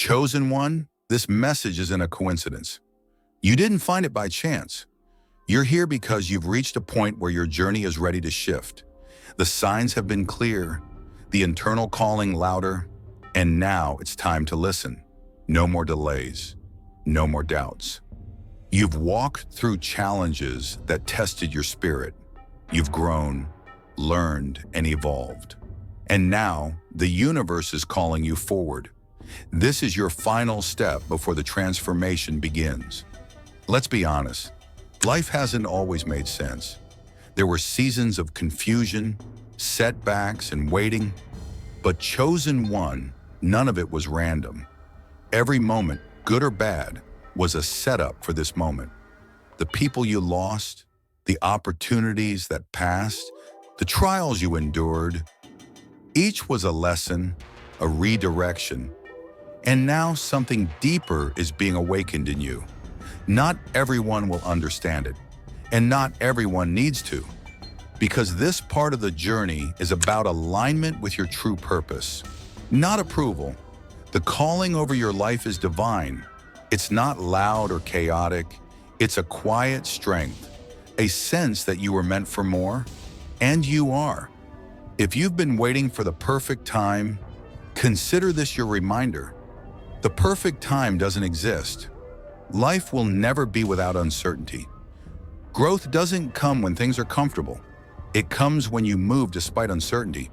Chosen one, this message isn't a coincidence. You didn't find it by chance. You're here because you've reached a point where your journey is ready to shift. The signs have been clear, the internal calling louder, and now it's time to listen. No more delays, no more doubts. You've walked through challenges that tested your spirit. You've grown, learned, and evolved. And now the universe is calling you forward. This is your final step before the transformation begins. Let's be honest, life hasn't always made sense. There were seasons of confusion, setbacks, and waiting. But chosen one, none of it was random. Every moment, good or bad, was a setup for this moment. The people you lost, the opportunities that passed, the trials you endured, each was a lesson, a redirection. And now something deeper is being awakened in you. Not everyone will understand it, and not everyone needs to, because this part of the journey is about alignment with your true purpose, not approval. The calling over your life is divine. It's not loud or chaotic. It's a quiet strength, a sense that you were meant for more, and you are. If you've been waiting for the perfect time, consider this your reminder. The perfect time doesn't exist. Life will never be without uncertainty. Growth doesn't come when things are comfortable. It comes when you move despite uncertainty.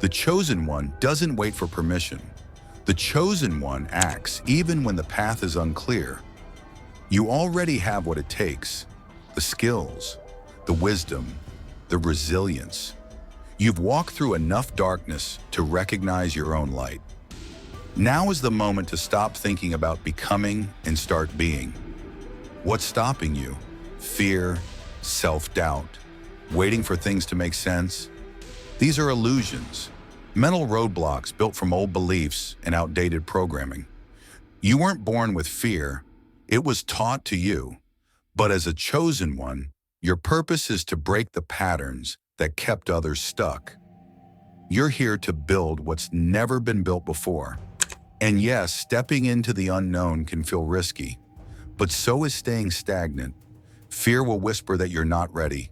The chosen one doesn't wait for permission. The chosen one acts even when the path is unclear. You already have what it takes: the skills, the wisdom, the resilience. You've walked through enough darkness to recognize your own light. Now is the moment to stop thinking about becoming and start being. What's stopping you? Fear, self-doubt, waiting for things to make sense? These are illusions, mental roadblocks built from old beliefs and outdated programming. You weren't born with fear, it was taught to you. But as a chosen one, your purpose is to break the patterns that kept others stuck. You're here to build what's never been built before. And yes, stepping into the unknown can feel risky, but so is staying stagnant. Fear will whisper that you're not ready.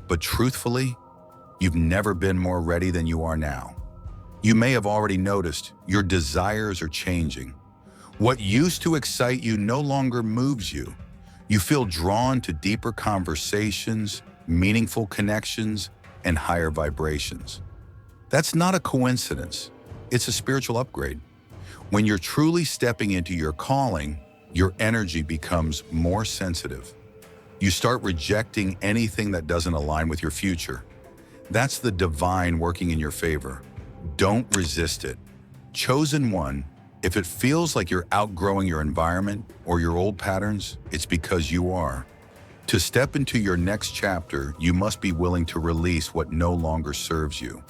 But truthfully, you've never been more ready than you are now. You may have already noticed your desires are changing. What used to excite you no longer moves you. You feel drawn to deeper conversations, meaningful connections, and higher vibrations. That's not a coincidence. It's a spiritual upgrade. When you're truly stepping into your calling, your energy becomes more sensitive. You start rejecting anything that doesn't align with your future. That's the divine working in your favor. Don't resist it. Chosen one, if it feels like you're outgrowing your environment or your old patterns, it's because you are. To step into your next chapter, you must be willing to release what no longer serves you.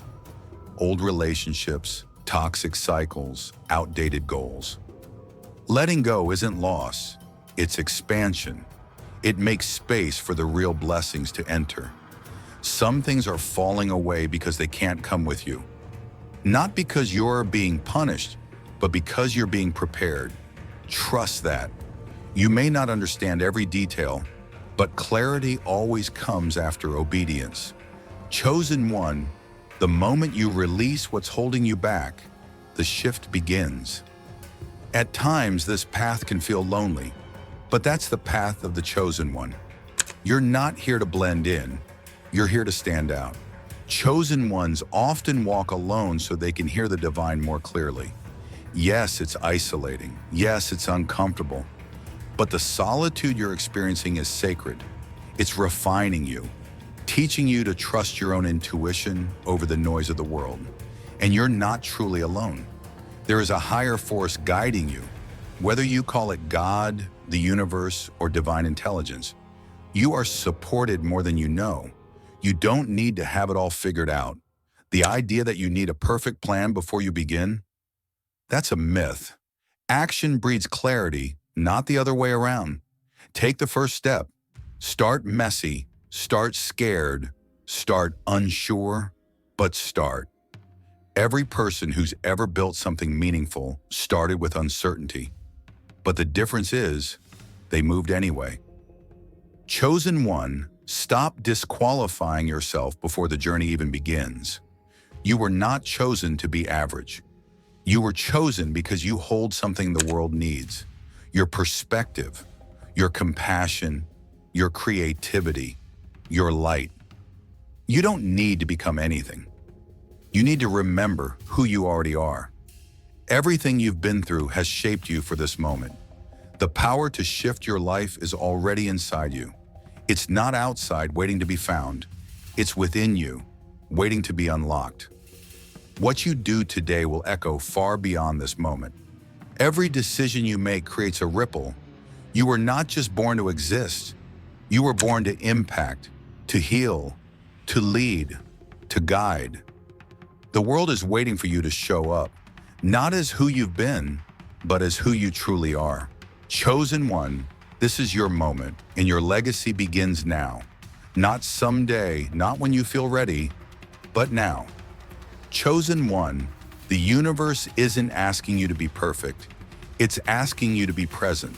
Old relationships, toxic cycles, outdated goals. Letting go isn't loss, it's expansion. It makes space for the real blessings to enter. Some things are falling away because they can't come with you. Not because you're being punished, but because you're being prepared. Trust that. You may not understand every detail, but clarity always comes after obedience. Chosen one, the moment you release what's holding you back, the shift begins. At times, this path can feel lonely, but that's the path of the chosen one. You're not here to blend in, you're here to stand out. Chosen ones often walk alone so they can hear the divine more clearly. Yes, it's isolating. Yes, it's uncomfortable. But the solitude you're experiencing is sacred. It's refining you, teaching you to trust your own intuition over the noise of the world. And you're not truly alone. There is a higher force guiding you, whether you call it God, the universe, or divine intelligence. You are supported more than you know. You don't need to have it all figured out. The idea that you need a perfect plan before you begin, that's a myth. Action breeds clarity, not the other way around. Take the first step. Start messy, start scared, start unsure, but start. Every person who's ever built something meaningful started with uncertainty. But the difference is, they moved anyway. Chosen one, stop disqualifying yourself before the journey even begins. You were not chosen to be average. You were chosen because you hold something the world needs. Your perspective, your compassion, your creativity, your light. You don't need to become anything. You need to remember who you already are. Everything you've been through has shaped you for this moment. The power to shift your life is already inside you. It's not outside waiting to be found. It's within you, waiting to be unlocked. What you do today will echo far beyond this moment. Every decision you make creates a ripple. You were not just born to exist. You were born to impact, to heal, to lead, to guide. The world is waiting for you to show up, not as who you've been, but as who you truly are. Chosen one, this is your moment, and your legacy begins now. Not someday, not when you feel ready, but now. Chosen one, the universe isn't asking you to be perfect. It's asking you to be present,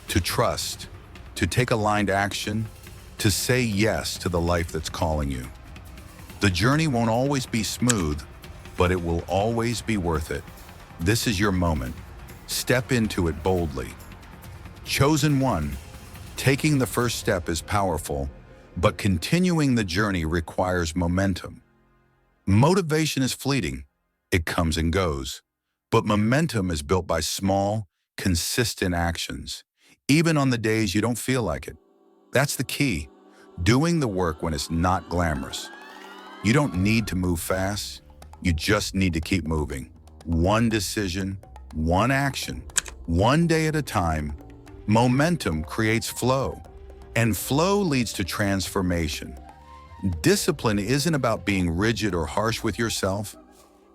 to trust, to take aligned action, to say yes to the life that's calling you. The journey won't always be smooth, but it will always be worth it. This is your moment. Step into it boldly. Chosen one, taking the first step is powerful, but continuing the journey requires momentum. Motivation is fleeting. It comes and goes. But momentum is built by small, consistent actions, even on the days you don't feel like it. That's the key. Doing the work when it's not glamorous. You don't need to move fast. You just need to keep moving. One decision, one action, one day at a time. Momentum creates flow, and flow leads to transformation. Discipline isn't about being rigid or harsh with yourself.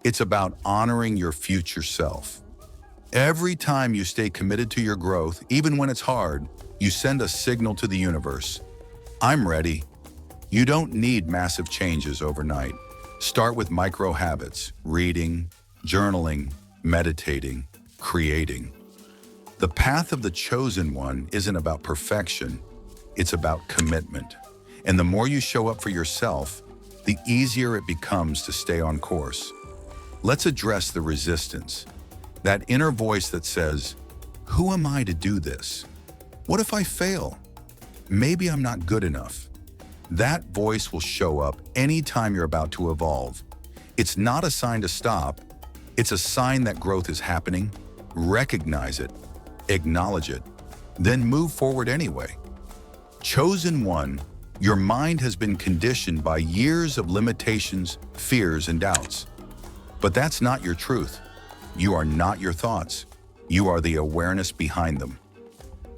It's about honoring your future self. Every time you stay committed to your growth, even when it's hard, you send a signal to the universe. I'm ready. You don't need massive changes overnight. Start with micro habits: reading, journaling, meditating, creating. The path of the chosen one isn't about perfection, it's about commitment. And the more you show up for yourself, the easier it becomes to stay on course. Let's address the resistance, that inner voice that says, "Who am I to do this? What if I fail? Maybe I'm not good enough." That voice will show up anytime you're about to evolve. It's not a sign to stop, it's a sign that growth is happening. Recognize it, acknowledge it, then move forward anyway. Chosen one, your mind has been conditioned by years of limitations, fears, and doubts. But that's not your truth. You are not your thoughts. You are the awareness behind them.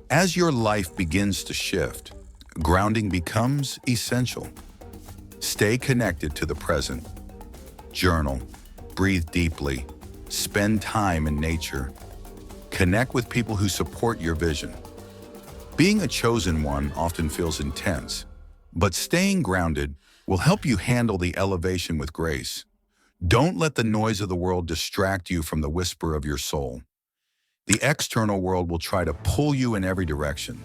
As your life begins to shift, grounding becomes essential. Stay connected to the present. Journal, breathe deeply, spend time in nature. Connect with people who support your vision. Being a chosen one often feels intense, but staying grounded will help you handle the elevation with grace. Don't let the noise of the world distract you from the whisper of your soul. The external world will try to pull you in every direction,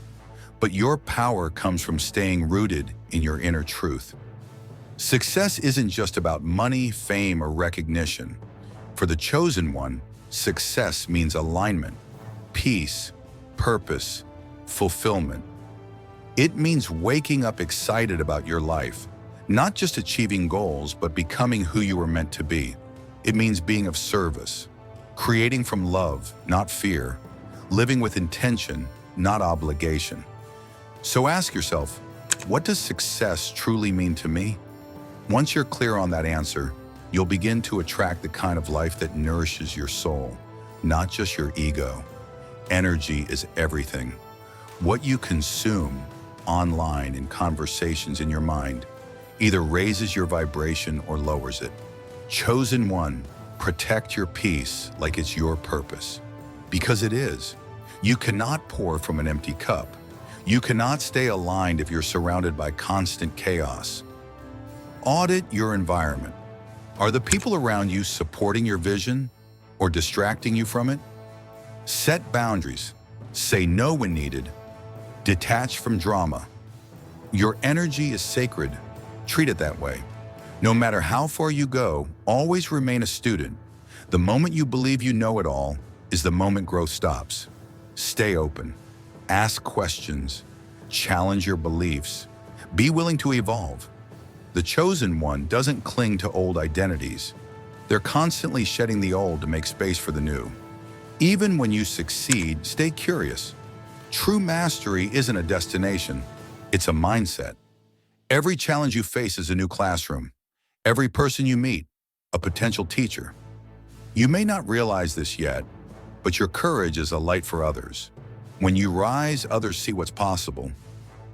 but your power comes from staying rooted in your inner truth. Success isn't just about money, fame, or recognition. For the chosen one, success means alignment, peace, purpose, fulfillment. It means waking up excited about your life, not just achieving goals, but becoming who you were meant to be. It means being of service, creating from love, not fear, living with intention, not obligation. So ask yourself, what does success truly mean to me? Once you're clear on that answer, you'll begin to attract the kind of life that nourishes your soul, not just your ego. Energy is everything. What you consume online in conversations in your mind either raises your vibration or lowers it. Chosen one, protect your peace like it's your purpose. Because it is. You cannot pour from an empty cup. You cannot stay aligned if you're surrounded by constant chaos. Audit your environment. Are the people around you supporting your vision or distracting you from it? Set boundaries. Say no when needed. Detach from drama. Your energy is sacred. Treat it that way. No matter how far you go, always remain a student. The moment you believe you know it all is the moment growth stops. Stay open. Ask questions. Challenge your beliefs. Be willing to evolve. The chosen one doesn't cling to old identities. They're constantly shedding the old to make space for the new. Even when you succeed, stay curious. True mastery isn't a destination, it's a mindset. Every challenge you face is a new classroom. Every person you meet, a potential teacher. You may not realize this yet, but your courage is a light for others. When you rise, others see what's possible.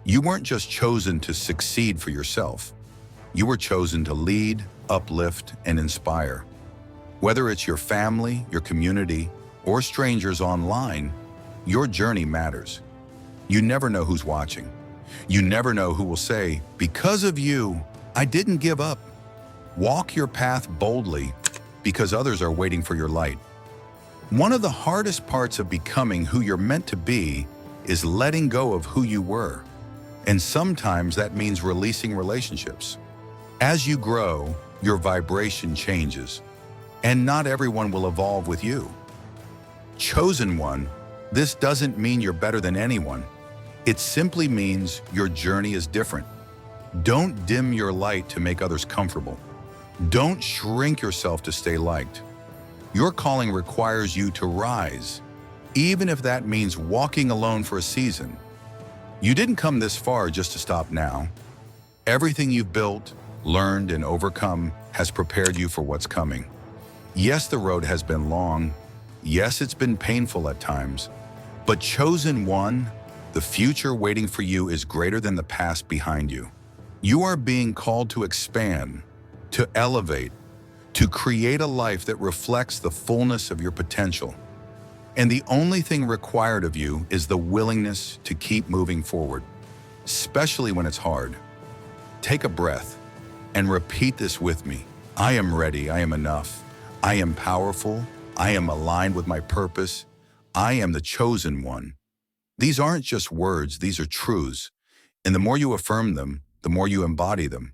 You weren't just chosen to succeed for yourself. You were chosen to lead, uplift, and inspire. Whether it's your family, your community, or strangers online, your journey matters. You never know who's watching. You never know who will say, "Because of you, I didn't give up." Walk your path boldly because others are waiting for your light. One of the hardest parts of becoming who you're meant to be is letting go of who you were. And sometimes that means releasing relationships. As you grow, your vibration changes, and not everyone will evolve with you. Chosen one, this doesn't mean you're better than anyone. It simply means your journey is different. Don't dim your light to make others comfortable. Don't shrink yourself to stay liked. Your calling requires you to rise, even if that means walking alone for a season. You didn't come this far just to stop now. Everything you've built, learned, and overcome has prepared you for what's coming. Yes, the road has been long. Yes, it's been painful at times. But chosen one, the future waiting for you is greater than the past behind you. You are being called to expand, to elevate, to create a life that reflects the fullness of your potential. And the only thing required of you is the willingness to keep moving forward, especially when it's hard. Take a breath and repeat this with me. I am ready. I am enough. I am powerful. I am aligned with my purpose. I am the chosen one. These aren't just words, these are truths. And the more you affirm them, the more you embody them.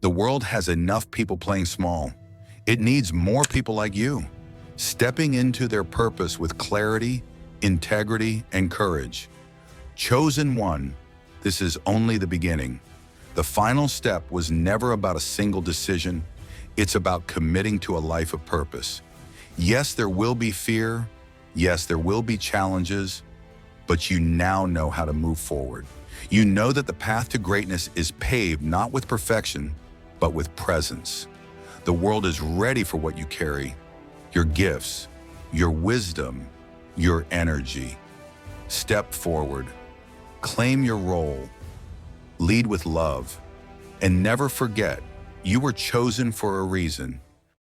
The world has enough people playing small. It needs more people like you, stepping into their purpose with clarity, integrity, and courage. Chosen one, this is only the beginning. The final step was never about a single decision. It's about committing to a life of purpose. Yes, there will be fear. Yes, there will be challenges, but you now know how to move forward. You know that the path to greatness is paved not with perfection, but with presence. The world is ready for what you carry, your gifts, your wisdom, your energy. Step forward, claim your role, lead with love, and never forget, you were chosen for a reason.